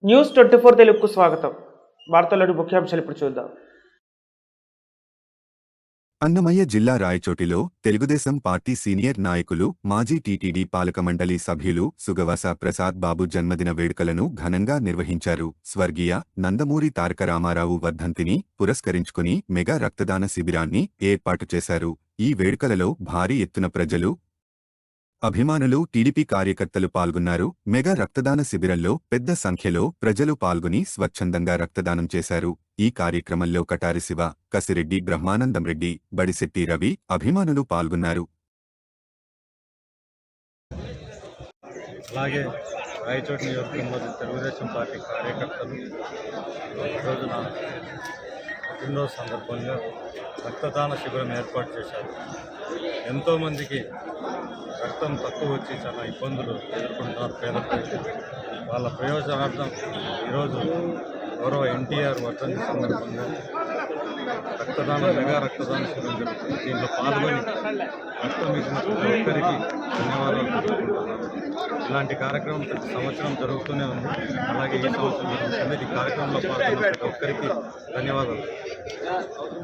News 24 తెలుగుకు స్వాగతం. వార్తల్లోని ముఖ్యాంశాలు ఇప్పుడు చూద్దాం. అన్నమయ్య జిల్లా రాయచోటిలో తెలుగుదేశం పార్టీ సీనియర్ నాయకులు మాజీ టీటీడీ పాలకమండలి సభ్యులు సుగవాస ప్రసాద్ బాబు జన్మదిన వేడుకలను ఘనంగా నిర్వహించారు. స్వర్గీయ నందమూరి తారక రామారావు వర్ధంతిని పురస్కరించుకుని మెగా రక్తదాన శిబిరాన్ని ఏర్పాటు చేశారు. ఈ వేడుకలలో భారీ ఎత్తున ప్రజలు, అభిమానులు, టీడీపీ కార్యకర్తలు పాల్గొన్నారు. మెగా రక్తదాన శిబిరంలో పెద్ద సంఖ్యలో ప్రజలు పాల్గొని స్వచ్ఛందంగా రక్తదానం చేశారు. ఈ కార్యక్రమంలో కటారి శివ, కసిరెడ్డి బ్రహ్మానందం రెడ్డి, బడిశెట్టి రవి అభిమానులు పాల్గొన్నారు. అలాగే రాయచోటి నియోజకవర్గంలో తెలుగుదేశం పార్టీ కార్యకర్తలు ఈరోజున పుట్టినరోజు సందర్భంగా రక్తదాన శిబిరం ఏర్పాటు చేశారు. ఎంతోమందికి రక్తం తక్కువ వచ్చి చాలా ఇబ్బందులు ఎదుర్కొంటున్నారు పేద ప్రజలు. వాళ్ళ ప్రయోజనార్థం ఈరోజు గౌరవ ఎన్టీఆర్ వర్ధంతి సందర్భంగా మెగా రక్తదాన శిబిరం జరుగుతుంది. దీంట్లో పాల్గొని రక్తం ఇచ్చిన ప్రతి ఒక్కరికి ధన్యవాదాలు తెలుపుకుంటున్నాను. ఇలాంటి కార్యక్రమం ప్రతి సంవత్సరం జరుగుతూనే ఉంది. అలాగే ఈ సంవత్సరం జరుగుతుంది. ఈ కార్యక్రమంలో పాల్గొన్న ప్రతి ఒక్కరికి ధన్యవాదాలు.